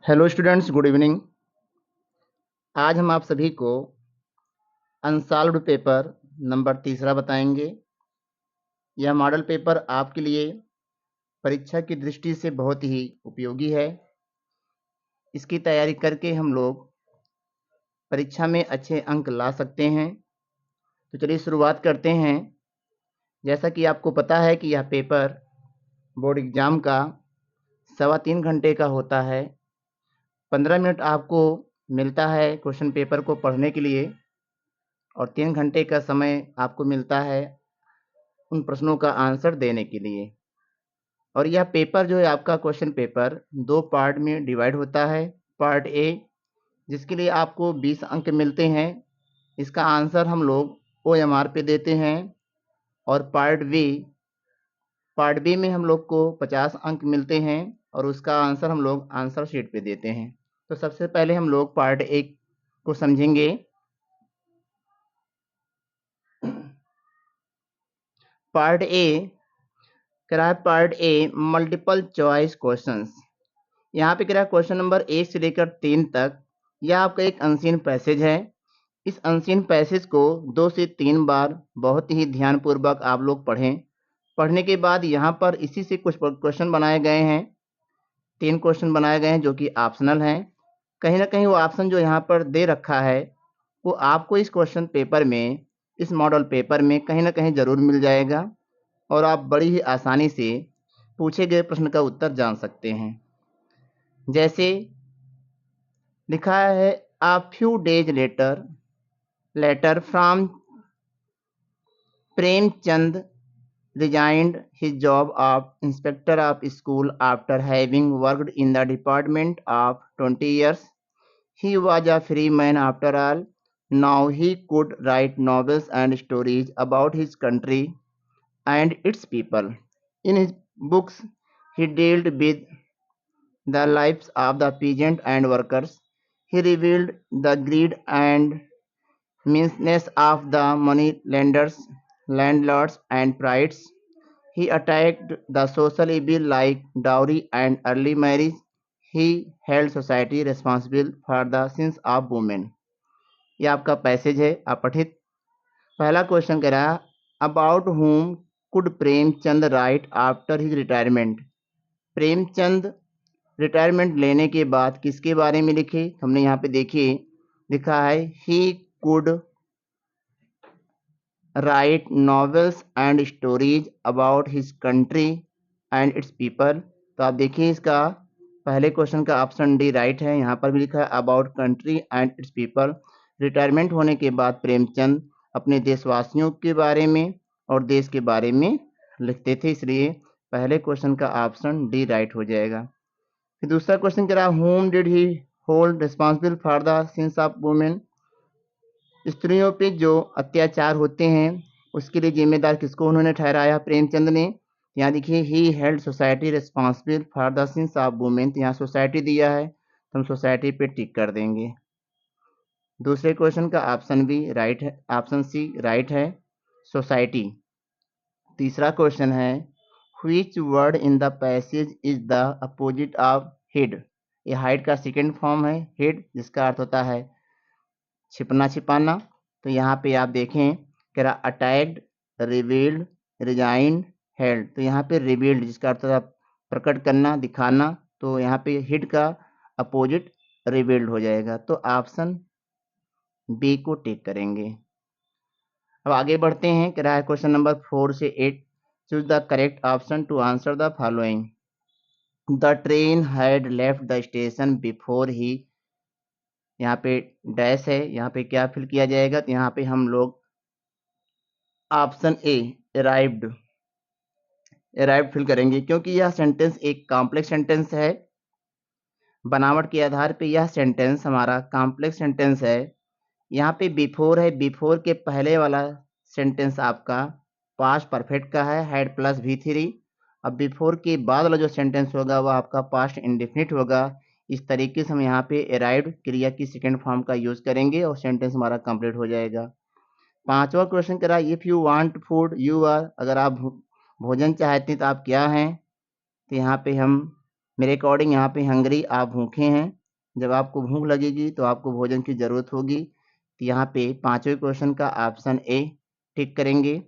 Hello students, good evening. आज हम आप सभी को अनसॉल्व्ड पेपर नंबर 3 बताएंगे। यह मॉडल पेपर आपके लिए परीक्षा की दृष्टि से बहुत ही उपयोगी है। इसकी तैयारी करके हम लोग परीक्षा में अच्छे अंक ला सकते हैं। तो चलिए शुरुआत करते हैं। जैसा कि आपको पता है कि यह पेपर बोर्ड एग्जाम का 3.25 घंटे का होता है। 15 मिनट आपको मिलता है क्वेश्चन पेपर को पढ़ने के लिए और 3 घंटे का समय आपको मिलता है उन प्रश्नों का आंसर देने के लिए। और यह पेपर जो है आपका क्वेश्चन पेपर 2 पार्ट में डिवाइड होता है। पार्ट ए जिसके लिए आपको 20 अंक मिलते हैं, इसका आंसर हम लोग OMR पे देते हैं। और पार्ट बी में हम लोग को 50 अंक मिलते हैं और उसका आंसर हम लोग आंसर शीट पे देते हैं। तो सबसे पहले हम लोग पार्ट ए को समझेंगे। Part A part A multiple choice questions. यहाँ पे क्वेश्चन नंबर 1 से लेकर 3 तक यह आपका एक अनसीन पैसेज है। इस अनसीन पैसेज को 2 से 3 बार बहुत ही ध्यानपूर्वक आप लोग पढ़ें। पढ़ने के बाद यहाँ पर इसी से कुछ क्वेश्चन बनाए गए हैं। 3 क्वेश्चन बनाए गए हैं जो कि ऑप्शनल हैं। कहीं ना कहीं वो ऑप्शन जो यहाँ पर दे रखा है वो आपको इस क्वेश्चन पेपर में, इस मॉडल पेपर में कहीं ना कहीं ज़रूर मिल जाएगा और आप बड़ी ही आसानी से पूछे गए प्रश्न का उत्तर जान सकते हैं। जैसे लिखा है, a few days later from Premchand resigned his job of inspector of school after having worked in the department of 20 years. He was a free man after all. Now he could write novels and stories about his country and its people. In his books, he dealt with the lives of the peasant and workers. He revealed the greed and meanness of the money-lenders, landlords, and prides. He attacked the social evil like dowry and early marriage. He held society responsible for the sins of women. यह आपका passage है, आप पठित। पहला question कह रहा है, about whom could Premchand right after his retirement. Premchand retirement लेने के बाद किसके बारे में लिखे। हमने यहाँ पे देखिए लिखा है, he could write novels and stories about his country and it's people. तो आप देखिए इसका पहले क्वेश्चन का ऑप्शन डी राइट है। यहाँ पर भी लिखा है about country and it's people. Retirement होने के बाद प्रेमचंद अपने देशवासियों के बारे में और देश के बारे में लिखते थे, इसलिए पहले क्वेश्चन का ऑप्शन डी राइट हो जाएगा। फिर दूसरा क्वेश्चन कह रहा है, whom did he hold responsible for the sins of women। स्त्रियों पे जो अत्याचार होते हैं उसके लिए जिम्मेदार किसको उन्होंने ठहराया, प्रेमचंद ने। यहाँ देखिए, he held society responsible for the sins of women. यहाँ सोसाइटी दिया है तो हम सोसाइटी पे टिक कर देंगे। दूसरे क्वेश्चन का ऑप्शन बी राइट है, ऑप्शन सी राइट है, सोसाइटी। तीसरा क्वेश्चन है, which word in the passage is the opposite of hid. ये हाइड का सेकेंड फॉर्म है हिड, जिसका अर्थ होता है छिपना छिपाना। तो यहाँ पे आप देखें कह रहा अटैक्ड, रिवील्ड, रिजाइंड, हेल्ड। तो यहाँ पे रिवील्ड जिसका अर्थ होता है प्रकट करना, दिखाना, तो यहाँ पे हिड का अपोजिट रिवील्ड हो जाएगा। तो ऑप्शन बी को टिक करेंगे। अब आगे बढ़ते हैं, कह रहा है क्वेश्चन नंबर 4 से 8, choose the correct option to answer the following. The train had left the station before he, यहाँ पे डैश है, यहाँ पे क्या फिल किया जाएगा, तो यहाँ पे हम लोग ऑप्शन ए अराइव्ड फिल करेंगे, क्योंकि यह सेंटेंस एक कॉम्प्लेक्स सेंटेंस है। बनावट के आधार पे यह सेंटेंस हमारा कॉम्प्लेक्स सेंटेंस है। यहाँ पे बिफोर है, बिफोर के पहले वाला सेंटेंस आपका पास्ट परफेक्ट का है, हैड प्लस V3। अब बिफोर के बाद वाला जो सेंटेंस होगा वह आपका पास्ट इंडेफिनिट होगा। इस तरीके से हम यहाँ पे अराइव्ड क्रिया की सेकेंड फॉर्म का यूज करेंगे और सेंटेंस हमारा कंप्लीट हो जाएगा। पांचवा क्वेश्चन करा, if you want food you are. अगर आप भोजन चाहते हैं तो आप क्या हैं। तो यहाँ पे हम मेरे अकॉर्डिंग यहाँ पे हंग्री, आप भूखे हैं। जब आपको भूख लगेगी तो आपको भोजन की ज़रूरत होगी। तो यहाँ पे पाँचवें क्वेश्चन का ऑप्शन ए टिक करेंगे।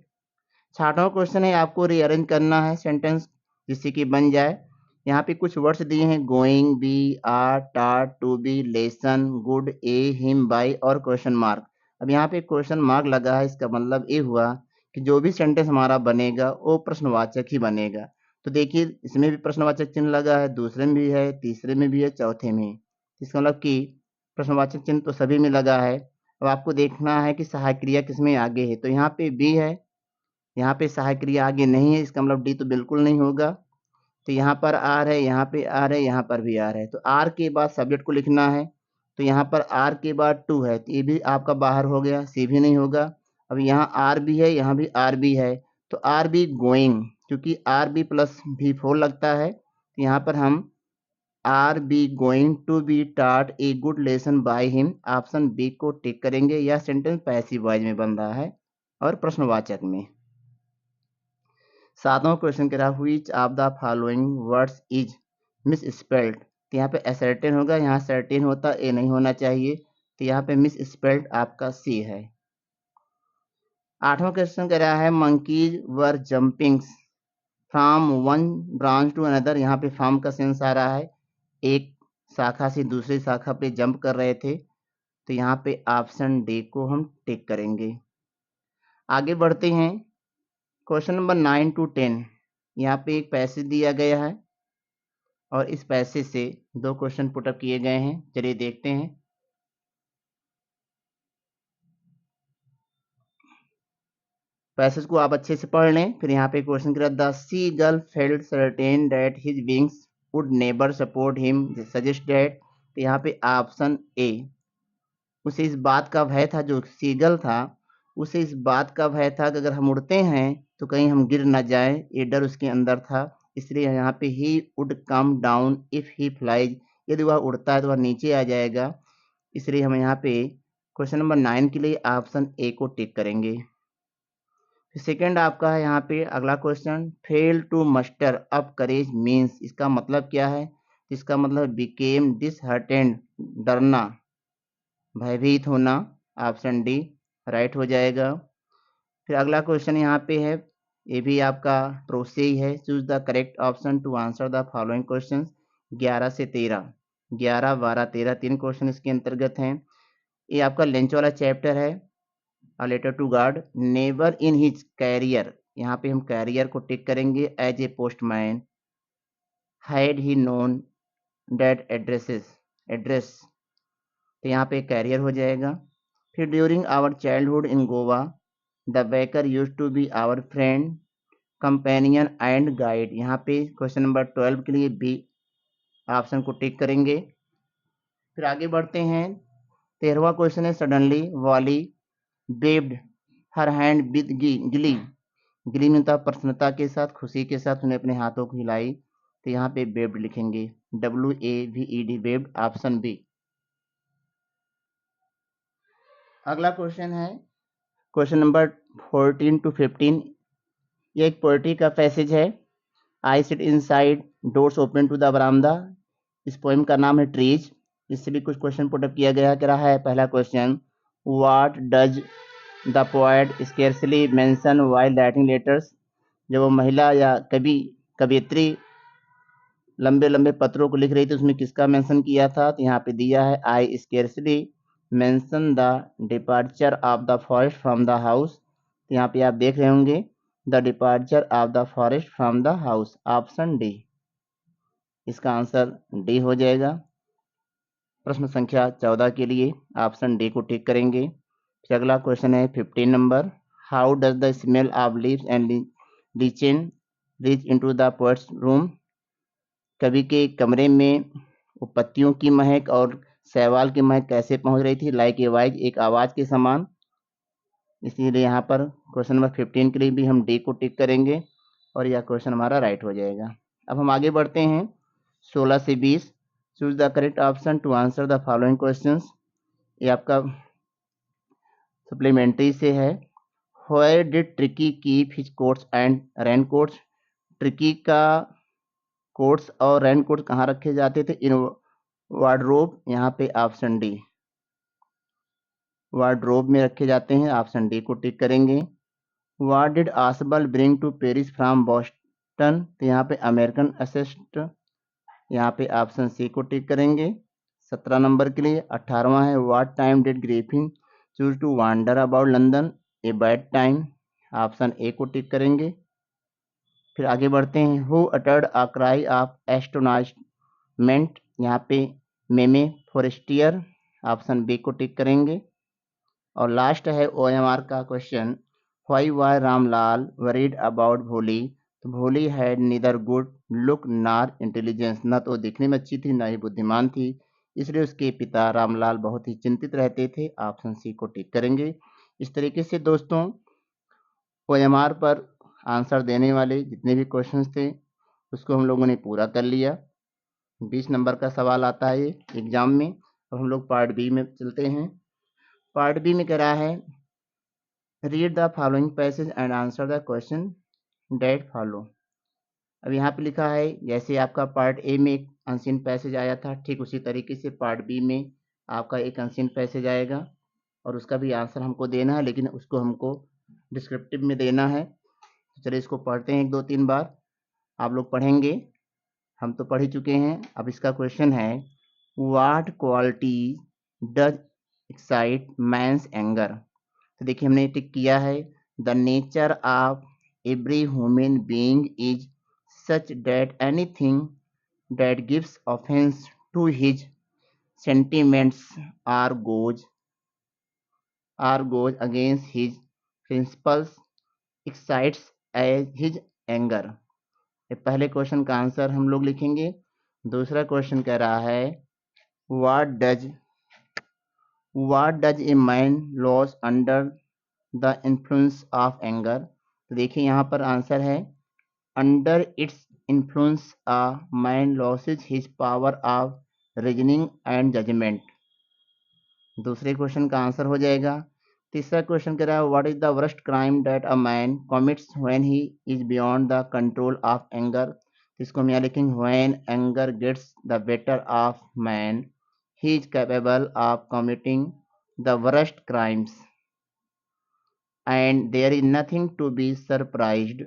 छठवां क्वेश्चन है, आपको रीअरेंज करना है सेंटेंस जिससे कि बन जाए। यहाँ पे कुछ वर्ड्स दिए हैं, going, be, are, tar, to be, lesson, good, a, him, by और क्वेश्चन मार्क। अब यहाँ पे क्वेश्चन मार्क लगा है, इसका मतलब ये हुआ कि जो भी सेंटेंस हमारा बनेगा वो प्रश्नवाचक ही बनेगा। तो देखिए इसमें भी प्रश्नवाचक चिन्ह लगा है, दूसरे में भी है, तीसरे में भी है, चौथे में। इसका मतलब कि प्रश्नवाचक चिन्ह तो सभी में लगा है। अब आपको देखना है कि सहायक क्रिया किसमें आगे है। तो यहाँ पे बी है, यहाँ पे सहायक क्रिया आगे नहीं है, इसका मतलब डी तो बिल्कुल नहीं होगा। तो यहाँ पर आर है, यहाँ पे आर है, यहाँ पर भी आर है। तो आर के बाद सब्जेक्ट को लिखना है। तो यहाँ पर आर के बाद टू है, तो ये भी आपका बाहर हो गया, सी भी नहीं होगा। अब यहाँ आर भी है, यहाँ भी आर भी है, तो आर बी गोइंग, क्योंकि आर बी प्लस भी फोर लगता है। तो यहाँ पर हम are be going to be taught a good lesson by him, option B को टिक करेंगे। यह सेंटेंस पैसिव वॉइस में बन रहा है और प्रश्नवाचक में। सातवां क्वेश्चन कह रहा है which of the following words is miss spelled. तो यहाँ पे असर्टेन होगा, यहाँ सर्टेन होता, ए नहीं होना चाहिए। तो यहाँ पे मिस स्पेल्ड आपका सी है। आठवां क्वेश्चन कह रहा है monkeys were jumping from one branch to another. यहाँ पे फ्रॉम का सेंस आ रहा है, एक शाखा से दूसरी शाखा पे जंप कर रहे थे। तो यहाँ पे ऑप्शन डी को हम टिक करेंगे। आगे बढ़ते हैं, क्वेश्चन नंबर 9 to 10। यहाँ पे एक पैसेज दिया गया है और इस पैसेज से दो क्वेश्चन पुटअप किए गए हैं। चलिए देखते हैं। पैसेज को आप अच्छे से पढ़ लें। फिर यहाँ पे क्वेश्चन करा, the seagull felt certain that his wings would never support him suggest that. तो यहाँ पे ऑप्शन ए, उसे इस बात का भय था, जो सीगल था उसे इस बात का भय था कि अगर हम उड़ते हैं तो कहीं हम गिर ना जाए, ये डर उसके अंदर था। इसलिए यहाँ पे he would come down if he flies, यदि वह उड़ता है तो वह नीचे आ जाएगा। इसलिए हम यहाँ पे क्वेश्चन नंबर 9 के लिए ऑप्शन ए को टिक करेंगे। सेकेंड आपका है यहाँ पे अगला question, fail to muster up courage means, इसका मतलब क्या है। इसका मतलब बिकेम डिसहर्टेंड, डरना, भयभीत होना। ऑप्शन डी राइट हो जाएगा। फिर अगला क्वेश्चन यहाँ पे है, ये भी आपका प्रो से ही है, choose the correct option to answer the following question. 11 से 13, 11, 12, 13 तीन क्वेश्चन इसके अंतर्गत हैं। ये आपका लंच वाला चैप्टर है, a letter to God. Never in his career, यहाँ पे हम कैरियर को टिक करेंगे। As a postman had he known that addresses, address, तो यहाँ पे कैरियर हो जाएगा। फिर during our childhood in Goa the baker used to be our friend companion and guide. यहाँ पे क्वेश्चन नंबर 12 के लिए बी ऑप्शन को टिक करेंगे। फिर आगे बढ़ते हैं, 13वां क्वेश्चन है, suddenly Wally bathed her hand with Gilly. Gilly में था प्रसन्नता के साथ, खुशी के साथ उन्हें अपने हाथों को हिलाई। तो यहाँ पे बेब्ड लिखेंगे, WAVED, बेब्ड, ऑप्शन बी। अगला क्वेश्चन है क्वेश्चन नंबर 14 to 15। ये एक पोएट्री का पैसेज है। I sit inside doors open to the verandah. इस पोएम का नाम है ट्रीज। इससे भी कुछ क्वेश्चन पुटअप किया गया कह रहा है। पहला question, what does the poet scarcely mention while writing letters. जब वो महिला या कवियत्री लंबे लंबे पत्रों को लिख रही थी उसमें किसका मेंशन किया था। तो यहाँ पे दिया है, I scarcely mention the departure of the forest from the house. तो यहाँ पे आप देख रहे होंगे, the departure of the forest from the house, option D. इसका आंसर डी हो जाएगा। प्रश्न संख्या 14 के लिए ऑप्शन डी को टिक करेंगे। फिर अगला क्वेश्चन है 15 number, how does the smell of leaves and lichen reach into the poets room. कवि के कमरे में वो पत्तियों की महक और शैवाल की महक कैसे पहुंच रही थी, लाइक ए वाइज, एक आवाज के समान। इसीलिए यहाँ पर क्वेश्चन नंबर 15 के लिए भी हम डी को टिक करेंगे और यह क्वेश्चन हमारा राइट हो जाएगा। अब हम आगे बढ़ते हैं 16 से 20। Choose the correct option to answer the following questions. ये आपका सप्लीमेंट्री से है। Where did Tricki keep his coats and rain coats. Tricki का कोट्स और रेन कोट कहाँ रखे जाते थे? इन वार्डरोब, यहाँ पे ऑप्शन डी, वार्डरोब में रखे जाते हैं, ऑप्शन डी को टिक करेंगे। What did Ausable bring to Paris from Boston? तो यहाँ पे अमेरिकन असिस्ट, यहाँ पे ऑप्शन सी को टिक करेंगे 17 नंबर के लिए। 18वां है what time did Griffin choose to wander about London? A bad time, option A को टिक करेंगे। फिर आगे बढ़ते हैं। Who uttered a cry of astonishment? यहाँ पे मेमे फॉरेस्टियर, ऑप्शन बी को टिक करेंगे। और लास्ट है ओएमआर का question, why was Ramlal worried about भोली? तो भोली had neither good look nor intelligence, न तो दिखने में अच्छी थी ना ही बुद्धिमान थी, इसलिए उसके पिता रामलाल बहुत ही चिंतित रहते थे, ऑप्शन सी को टिक करेंगे। इस तरीके से दोस्तों ओएमआर पर आंसर देने वाले जितने भी क्वेश्चंस थे उसको हम लोगों ने पूरा कर लिया। 20 नंबर का सवाल आता है एग्जाम में। और हम लोग पार्ट बी में चलते हैं। पार्ट बी में कह रहा है read the following passage and answer the question that follow. अब यहाँ पे लिखा है जैसे आपका पार्ट ए में एक अनसीन पैसेज आया था, ठीक उसी तरीके से पार्ट बी में आपका एक अनसीन पैसेज आएगा और उसका भी आंसर हमको देना है, लेकिन उसको हमको डिस्क्रिप्टिव में देना है। तो चलिए इसको पढ़ते हैं 1-2-3 बार। आप लोग पढ़ेंगे, हम तो पढ़ ही चुके हैं। अब इसका क्वेश्चन है what quality does excite man's anger? तो देखिए हमने टिक किया है the nature of every human being is such that anything that gives offence to his sentiments or goes against his principles excites as his anger। ये पहले question का answer हम लोग लिखेंगे। दूसरा क्वेश्चन कह रहा है what does a man lose under the influence of anger? तो देखिए यहाँ पर आंसर है under its influence a man loses his power of reasoning and judgment। दूसरे क्वेश्चन का आंसर हो जाएगा। तीसरा क्वेश्चन कह रहा है what is the worst crime that a man commits when he is beyond the control of anger? इसको हम यहाँ लिखेंगे when anger gets the better of man he is capable of committing the worst crimes and there is nothing to be surprised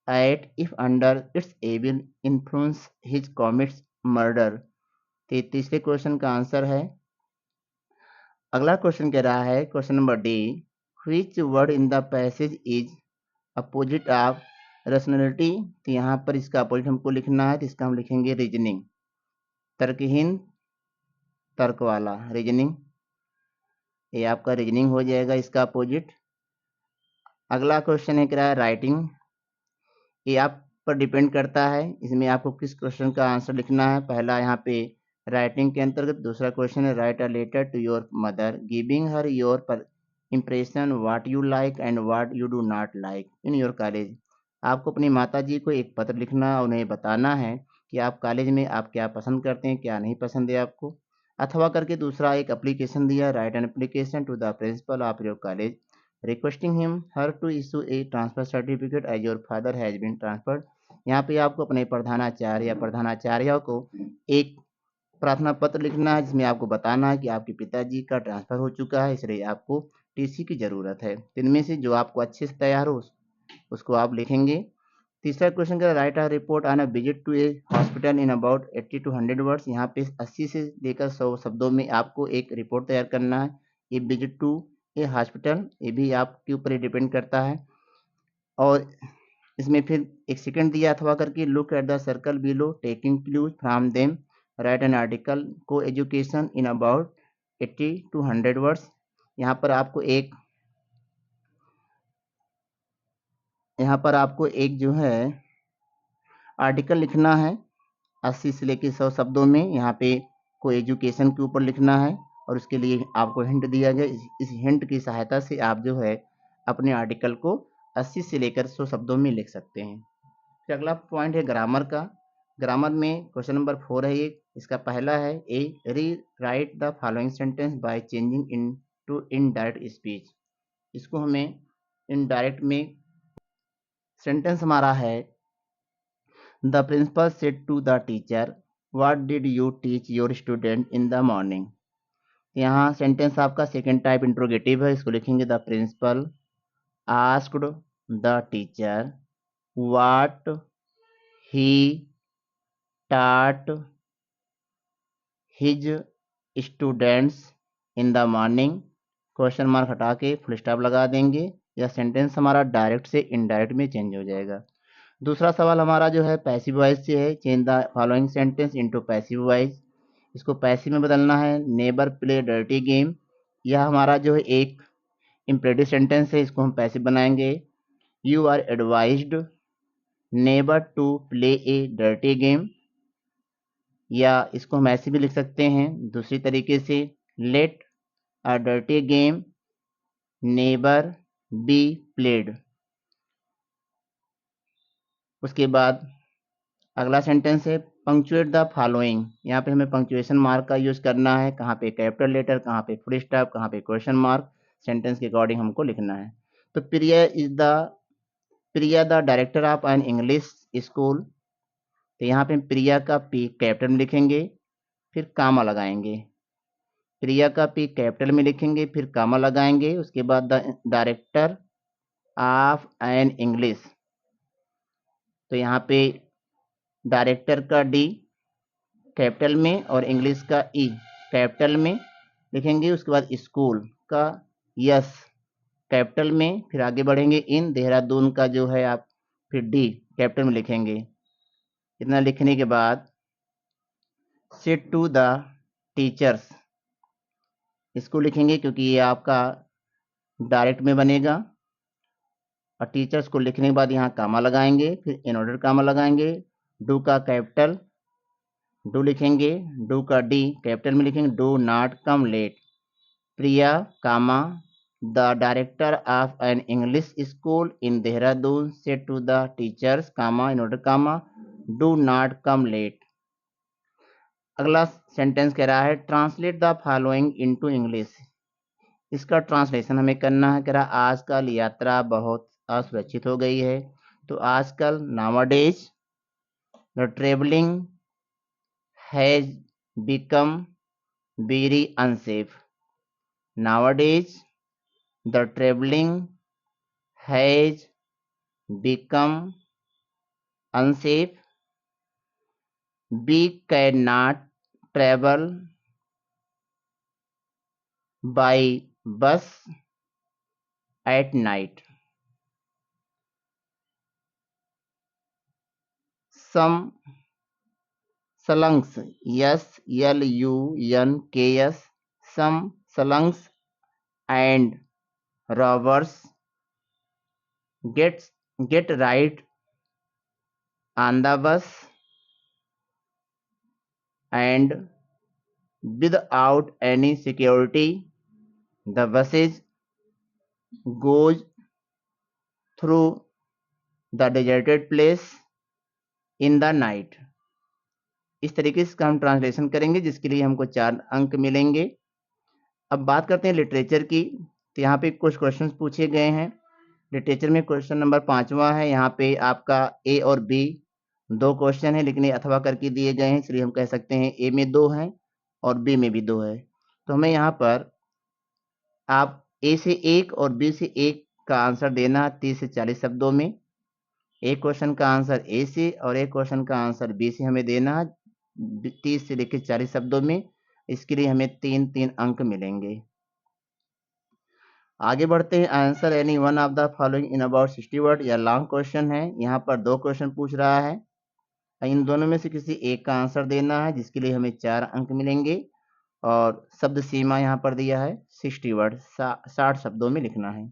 at if under its evil influence his commits murder. तो तीसरे question का answer है। अगला question कह रहा है question number D which word in the passage is opposite of rationality? तो यहाँ पर इसका अपोजिट हमको लिखना है, तो इसका हम लिखेंगे रीजनिंग, तर्कहीन तर्क वाला रीजनिंग, ये आपका रीजनिंग हो जाएगा इसका अपोजिट। अगला क्वेश्चन है कह रहा है राइटिंग, ये आप पर डिपेंड करता है इसमें आपको किस क्वेश्चन का आंसर लिखना है। पहला यहाँ पे राइटिंग के अंतर्गत, दूसरा क्वेश्चन है write a letter to your mother giving her your impression what you like and what you do not like in your college. आपको अपनी माता जी को एक पत्र लिखना और उन्हें बताना है कि आप कॉलेज में आप क्या पसंद करते हैं, क्या नहीं पसंद है आपको। अथवा करके दूसरा एक एप्लीकेशन दिया, write an application to the principal of your college requesting him her to issue a transfer certificate as your father has been transferred. यहाँ पे आपको अपने प्रधानाचार्य या प्रधानाचार्य को एक प्रार्थना पत्र लिखना है जिसमें आपको बताना है कि आपके पिताजी का ट्रांसफर हो चुका है, इसलिए आपको टीसी की ज़रूरत है। इनमें से जो आपको अच्छे से तैयार हो उसको आप लिखेंगे। तीसरा क्वेश्चन का write a report on a visit to a hospital in about 80 to 100 words. यहाँ पे 80 से लेकर 100 शब्दों में आपको एक रिपोर्ट तैयार करना है। ये विजिट टू ए हॉस्पिटल ये भी आपके ऊपर ही डिपेंड करता है। और इसमें फिर एक सेकंड दिया अथवा करके look at the circle below taking clues from them write an article को education in about 80 to 100 words. यहाँ पर आपको एक जो है आर्टिकल लिखना है 80 से लेकर 100 शब्दों में। यहाँ पे को एजुकेशन के ऊपर लिखना है और उसके लिए आपको हिंट दिया गया। इस हिंट की सहायता से आप जो है अपने आर्टिकल को 80 से लेकर 100 शब्दों में लिख सकते हैं। फिर अगला पॉइंट है ग्रामर का। ग्रामर में क्वेश्चन नंबर 4 है ये। इसका पहला है A rewrite the following sentence by changing into indirect speech. इसको हमें इनडायरेक्ट में सेंटेंस हमारा है the principal said to the teacher, what did you teach your student in the morning. यहाँ सेंटेंस आपका सेकेंड टाइप इंट्रोगेटिव है, इसको लिखेंगे the principal asked the teacher what he taught his students in the morning। Question mark हटा के full stop लगा देंगे, या सेंटेंस हमारा डायरेक्ट से इनडायरेक्ट में चेंज हो जाएगा। दूसरा सवाल हमारा जो है पैसिव वॉइस से है, change the following sentence into passive voice. इसको पैसिव में बदलना है, नेबर प्ले डर्टी गेम। यह हमारा जो है एक इम्परेटिव सेंटेंस है, इसको हम पैसिव बनाएंगे। You are advised never to play a dirty game, या इसको हम ऐसे भी लिख सकते हैं दूसरी तरीके से, let a dirty game never be played. उसके बाद अगला सेंटेंस है पंक्चुएट द फॉलोइंग। यहाँ पे हमें पंक्चुएशन मार्क का यूज करना है, कहाँ पे कैपिटल लेटर, कहाँ पे फुल स्टॉप, कहाँ पे क्वेश्चन मार्क, सेंटेंस के अकॉर्डिंग हमको लिखना है। तो Priya the director of an English school. तो यहाँ पे प्रिया का पी कैपिटल में लिखेंगे, फिर कामा लगाएंगे। प्रिया का पी कैपिटल में लिखेंगे, फिर कामा लगाएंगे। उसके बाद the director of an English, तो यहाँ पे डायरेक्टर का डी कैपिटल में और इंग्लिश का ई कैपिटल में लिखेंगे। उसके बाद स्कूल का यस कैपिटल में, फिर आगे बढ़ेंगे इन देहरादून का जो है आप फिर डी कैपिटल में लिखेंगे। इतना लिखने के बाद सेड टू द टीचर्स, इसको लिखेंगे क्योंकि ये आपका डायरेक्ट में बनेगा। और टीचर्स को लिखने के बाद यहाँ कामा लगाएंगे, फिर इन ऑर्डर कामा लगाएंगे। डू का कैपिटल डू लिखेंगे, डू का डी कैपिटल में लिखेंगे, do not come late. Priya comma the director of an English school in Dehradun said to the teachers comma in order comma do not come late. अगला sentence कह रहा है translate the following into English. इसका translation हमें करना है। कह रहा आजकल यात्रा बहुत असुरक्षित हो गई है। तो आजकल nowadays the travelling has become very unsafe. Nowadays the travelling has become unsafe. We can not travel by bus at night. Some slunks, slunks, some slunks and robbers get right on the bus and without any security the buses goes through the deserted place in the night। इस तरीके से इसका हम translation करेंगे, जिसके लिए हमको 4 अंक मिलेंगे। अब बात करते हैं लिटरेचर की। तो यहाँ पे कुछ क्वेश्चंस पूछे गए हैं। लिटरेचर में क्वेश्चन नंबर 5वां है। यहाँ पे आपका ए और बी 2 क्वेश्चन है, लेकिन ये अथवा करके दिए गए हैं, इसलिए हम कह सकते हैं ए में 2 हैं और बी में भी 2 है। तो हमें यहाँ पर आप ए से 1 और बी से 1 का आंसर देना है 30 से 40 शब्दों में। एक क्वेश्चन का आंसर ए से और एक क्वेश्चन का आंसर बी से हमें देना है 30 से लेकर 40 शब्दों में। इसके लिए हमें 3-3 अंक मिलेंगे। आगे बढ़ते हैं। Answer any one of the following in about 60 word. या लॉन्ग क्वेश्चन है, यहाँ पर 2 क्वेश्चन पूछ रहा है। इन दोनों में से किसी एक का आंसर देना है, जिसके लिए हमें 4 अंक मिलेंगे। और शब्द सीमा यहाँ पर दिया है 60 वर्ड, 60 शब्दों में लिखना है।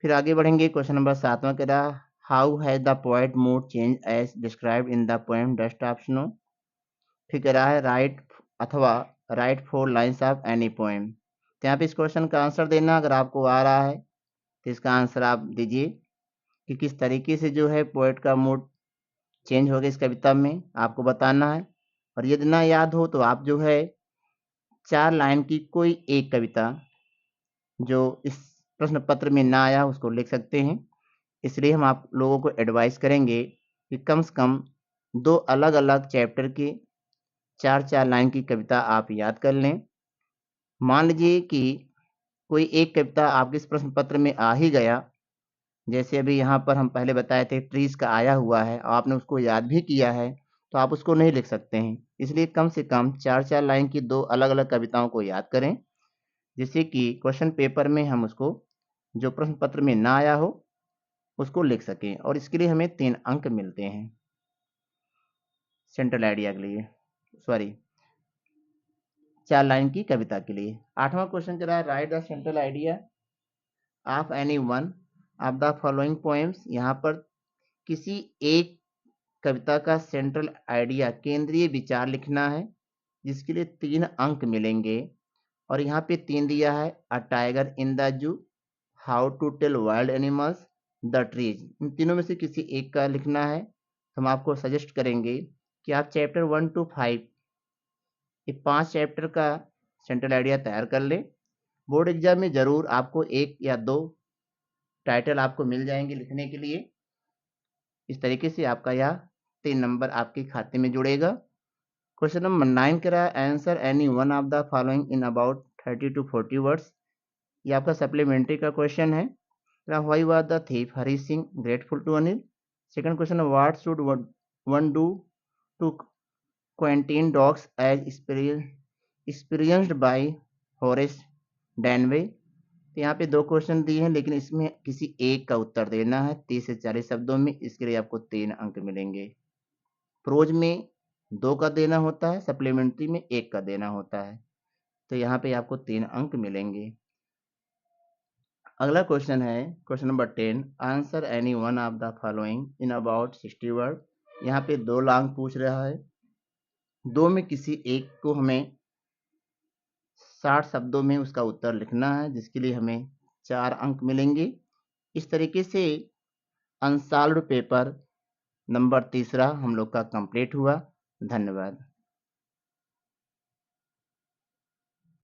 फिर आगे बढ़ेंगे। क्वेश्चन नंबर 7वां कह रहा how has the poet mood change as described in the poem dust of snow. फिर कह रहा है राइट अथवा write 4 lines of any poem. तो यहाँ पे इस क्वेश्चन का आंसर देना, अगर आपको आ रहा है तो इसका आंसर आप दीजिए कि किस तरीके से जो है पोएट का मूड चेंज हो गया इस कविता में, आपको बताना है। और यदि ना याद हो तो आप जो है 4 लाइन की कोई एक कविता जो इस प्रश्न पत्र में ना आया उसको लिख सकते हैं। इसलिए हम आप लोगों को एडवाइस करेंगे कि कम से कम दो अलग अलग चैप्टर की 4-4 लाइन की कविता आप याद कर लें। मान लीजिए कि कोई एक कविता आपके इस प्रश्न पत्र में आ ही गया, जैसे अभी यहाँ पर हम पहले बताए थे ट्रीज़ का आया हुआ है और आपने उसको याद भी किया है, तो आप उसको नहीं लिख सकते हैं। इसलिए कम से कम 4-4 लाइन की 2 अलग-अलग कविताओं को याद करें, जिससे कि क्वेश्चन पेपर में हम उसको जो प्रश्न पत्र में ना आया हो, उसको लिख सकें और इसके लिए हमें 3 अंक मिलते हैं। सेंट्रल आइडिया के लिए, सॉरी 4 लाइन की कविता के लिए। 8वां क्वेश्चन कह रहा है right the central idea of any one of the following poems. यहाँ पर किसी एक कविता का सेंट्रल आइडिया केंद्रीय विचार लिखना है, जिसके लिए 3 अंक मिलेंगे और यहाँ पे 3 दिया है a tiger in the zoo, how to tell wild animals, the trees. इन तीनों में से किसी एक का लिखना है। हम आपको सजेस्ट करेंगे कि आप चैप्टर 1 to 5 ये 5 चैप्टर का सेंट्रल आइडिया तैयार कर लें। बोर्ड एग्जाम में ज़रूर आपको 1 या 2 टाइटल आपको मिल जाएंगे लिखने के लिए। इस तरीके से आपका यह 3 नंबर आपके खाते में जुड़ेगा। क्वेश्चन नंबर 9 कह रहा है answer any one of the following in about 30 to 40 words. ये आपका सप्लीमेंट्री का क्वेश्चन है। Why was the thief Hari Singh grateful to Anil. Second question, what should one do to quieten dogs as experienced by Horace Danby. तो यहाँ पे 2 question दिए हैं, लेकिन इसमें किसी एक का उत्तर देना है 30 से 40 शब्दों में। इसके लिए आपको 3 अंक मिलेंगे। प्रोज में 2 का देना होता है, सप्लीमेंट्री में 1 का देना होता है। तो यहाँ पे आपको 3 अंक मिलेंगे। अगला क्वेश्चन है question number 10, answer any one of the following in about 60 word. यहाँ पे 2 लांग पूछ रहा है, 2 में किसी एक को हमें 60 शब्दों में उसका उत्तर लिखना है, जिसके लिए हमें 4 अंक मिलेंगे। इस तरीके से अनसॉल्व्ड पेपर नंबर 3 हम लोग का कंप्लीट हुआ। धन्यवाद।